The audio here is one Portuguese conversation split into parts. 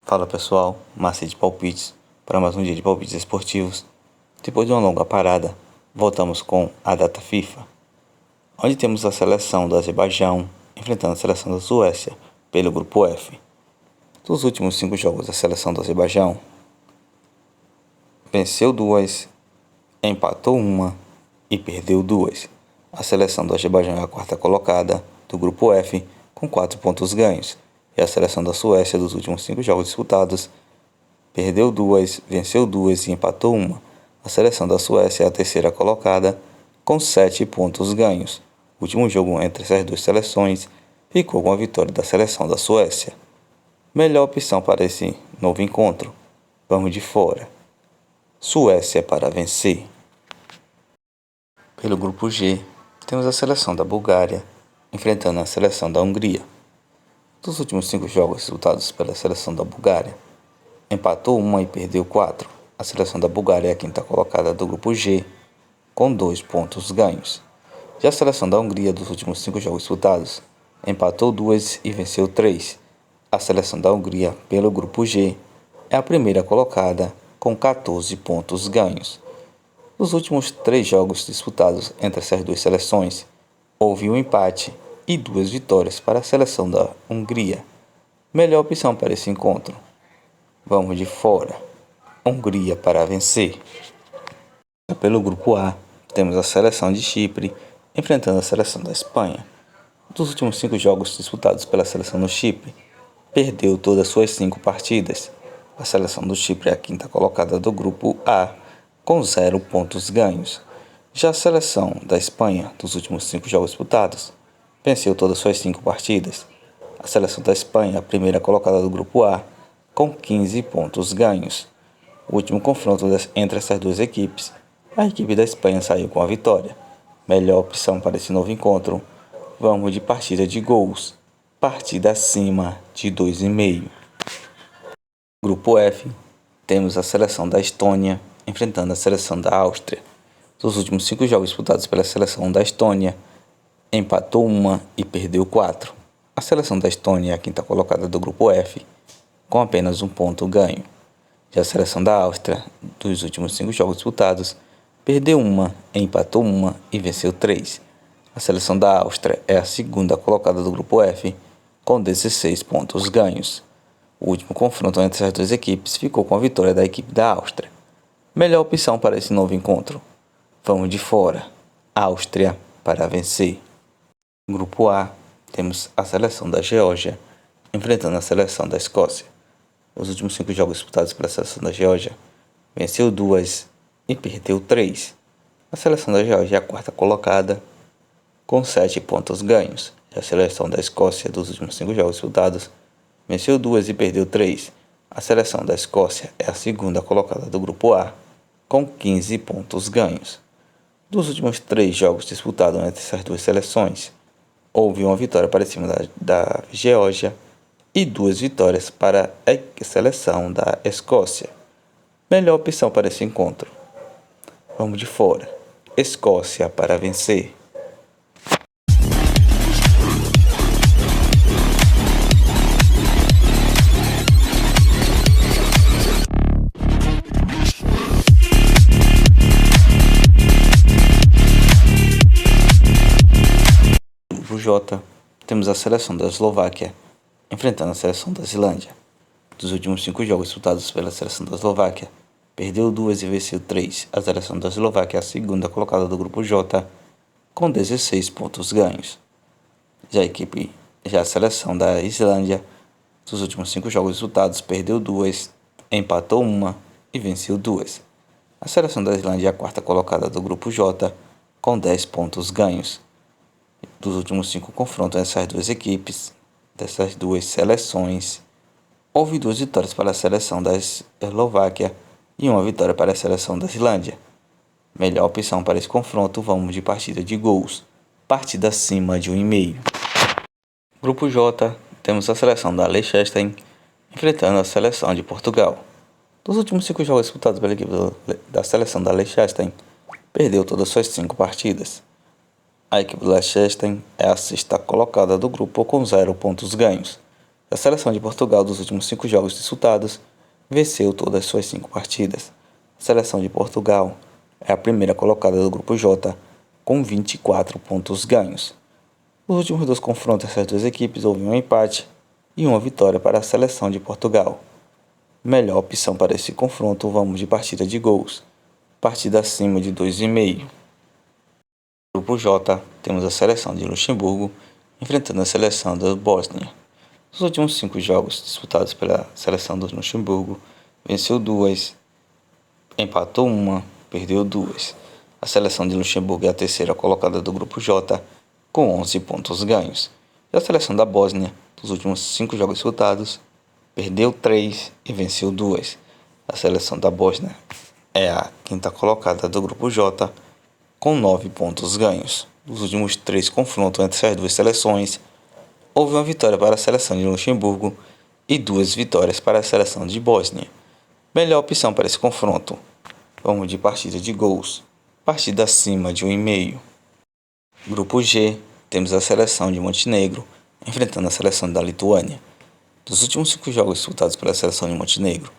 Fala pessoal, Márcio de Palpites, para mais um dia de palpites esportivos. Depois de uma longa parada, voltamos com a data FIFA, onde temos a seleção do Azerbaijão enfrentando a seleção da Suécia pelo grupo F. Dos últimos 5 jogos, a seleção do Azerbaijão venceu 2, empatou 1 e perdeu 2. A seleção do Azerbaijão é a quarta colocada do grupo F com 4 pontos ganhos. E a seleção da Suécia, dos últimos 5 jogos disputados, perdeu 2, venceu 2 e empatou 1. A seleção da Suécia é a terceira colocada com 7 pontos ganhos. O último jogo entre essas duas seleções ficou com a vitória da seleção da Suécia. Melhor opção para esse novo encontro. Vamos de fora. Suécia para vencer. Pelo grupo G, temos a seleção da Bulgária enfrentando a seleção da Hungria. Dos últimos 5 jogos disputados pela seleção da Bulgária, empatou 1 e perdeu 4. A seleção da Bulgária é a quinta colocada do grupo G, com 2 pontos ganhos. Já a seleção da Hungria, dos últimos 5 jogos disputados, empatou 2 e venceu 3. A seleção da Hungria, pelo grupo G, é a primeira colocada, com 14 pontos ganhos. Nos últimos 3 jogos disputados entre essas duas seleções, houve um empate e 2 vitórias para a seleção da Hungria. Melhor opção para esse encontro. Vamos de fora. Hungria para vencer. Pelo grupo A, temos a seleção de Chipre enfrentando a seleção da Espanha. Dos últimos 5 jogos disputados pela seleção do Chipre, perdeu todas suas 5 partidas. A seleção do Chipre é a quinta colocada do grupo A, com 0 pontos ganhos. Já a seleção da Espanha, dos últimos 5 jogos disputados, venceu todas suas 5 partidas. A seleção da Espanha é a primeira colocada do grupo A, com 15 pontos ganhos. O último confronto entre essas duas equipes, a equipe da Espanha saiu com a vitória. Melhor opção para esse novo encontro, vamos de partida de gols. Partida acima de 2,5. Grupo F, temos a seleção da Estônia enfrentando a seleção da Áustria. Dos últimos 5 jogos disputados pela seleção da Estônia, empatou 1 e perdeu 4. A seleção da Estônia é a quinta colocada do grupo F, com apenas 1 ponto ganho. Já a seleção da Áustria, dos últimos 5 jogos disputados, perdeu 1, empatou 1 e venceu 3. A seleção da Áustria é a segunda colocada do grupo F, com 16 pontos ganhos. O último confronto entre as duas equipes ficou com a vitória da equipe da Áustria. Melhor opção para esse novo encontro. Vamos de fora. Áustria para vencer. No grupo A, temos a seleção da Geórgia enfrentando a seleção da Escócia. Os últimos 5 jogos disputados pela seleção da Geórgia, venceu 2 e perdeu 3. A seleção da Geórgia é a quarta colocada, com 7 pontos ganhos. Já a seleção da Escócia, dos últimos 5 jogos disputados, venceu 2 e perdeu 3. A seleção da Escócia é a segunda colocada do grupo A, com 15 pontos ganhos. Dos últimos 3 jogos disputados entre essas duas seleções, houve uma vitória para cima da Geórgia e 2 vitórias para a seleção da Escócia. Melhor opção para esse encontro. Vamos de fora. Escócia para vencer. No J, temos a seleção da Eslováquia enfrentando a seleção da Islândia. Dos últimos 5 jogos disputados pela seleção da Eslováquia, perdeu 2 e venceu 3. A seleção da Eslováquia é a segunda colocada do grupo J, com 16 pontos ganhos. Já a seleção da Islândia, dos últimos 5 jogos disputados, perdeu 2, empatou 1 e venceu 2. A seleção da Islândia é a quarta colocada do grupo J, com 10 pontos ganhos. Dos últimos 5 confrontos dessas duas seleções, houve 2 vitórias para a seleção da Eslováquia e 1 vitória para a seleção da Islândia. Melhor opção para esse confronto, vamos de partida de gols. Partida acima de 1,5. Grupo J, temos a seleção da Liechtenstein enfrentando a seleção de Portugal. Dos últimos 5 jogos disputados pela equipe da seleção da Liechtenstein, perdeu todas suas 5 partidas. A equipe do Liechtenstein é a sexta colocada do grupo com 0 pontos ganhos. A seleção de Portugal, dos últimos 5 jogos disputados, venceu todas as suas 5 partidas. A seleção de Portugal é a primeira colocada do grupo J, com 24 pontos ganhos. Nos últimos 2 confrontos dessas 2 equipes houve um empate e uma vitória para a seleção de Portugal. Melhor opção para esse confronto, vamos de partida de gols. Partida acima de 2,5. No grupo J, temos a seleção de Luxemburgo enfrentando a seleção da Bósnia. Nos últimos 5 jogos disputados pela seleção do Luxemburgo, venceu 2, empatou 1, perdeu 2. A seleção de Luxemburgo é a terceira colocada do grupo J, com 11 pontos ganhos. E a seleção da Bósnia, dos últimos 5 jogos disputados, perdeu 3 e venceu 2. A seleção da Bósnia é a quinta colocada do grupo J, com 9 pontos ganhos. Nos últimos 3 confrontos entre essas 2 seleções, houve uma vitória para a seleção de Luxemburgo e 2 vitórias para a seleção de Bósnia. Melhor opção para esse confronto, vamos de partida de gols. Partida acima de 1,5. Grupo G, temos a seleção de Montenegro enfrentando a seleção da Lituânia. Dos últimos 5 jogos disputados pela seleção de Montenegro,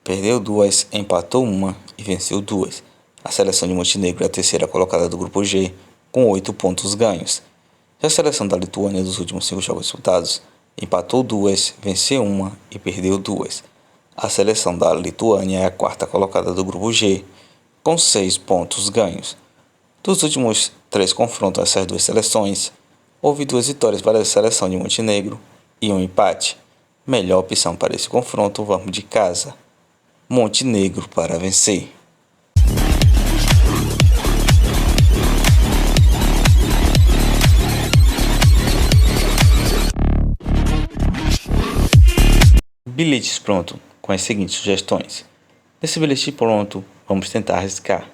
perdeu 2, empatou 1 e venceu 2. A seleção de Montenegro é a terceira colocada do grupo G, com 8 pontos ganhos. Já a seleção da Lituânia, dos últimos 5 jogos disputados, empatou 2, venceu 1 e perdeu 2. A seleção da Lituânia é a quarta colocada do grupo G, com 6 pontos ganhos. Dos últimos 3 confrontos dessas 2 seleções, houve 2 vitórias para a seleção de Montenegro e um empate. Melhor opção para esse confronto, vamos de casa. Montenegro para vencer. Bilhetes pronto, com as seguintes sugestões. Nesse bilhete pronto, vamos tentar arriscar.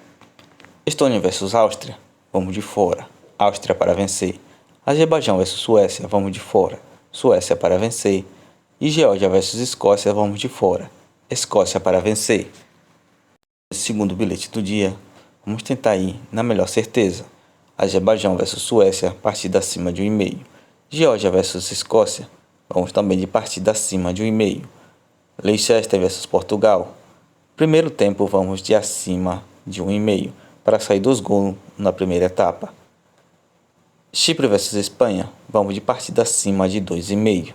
Estônia versus Áustria, vamos de fora. Áustria para vencer. Azerbaijão versus Suécia, vamos de fora. Suécia para vencer. E Geórgia versus Escócia, vamos de fora. Escócia para vencer. Nesse segundo bilhete do dia, vamos tentar ir na melhor certeza. Azerbaijão versus Suécia, partida acima de 1,5. Geórgia versus Escócia, vamos também de partida acima de 1,5. Leicester versus Portugal. Primeiro tempo, vamos de acima de 1,5 para sair 2 gols na primeira etapa. Chipre versus Espanha, vamos de partida acima de 2,5.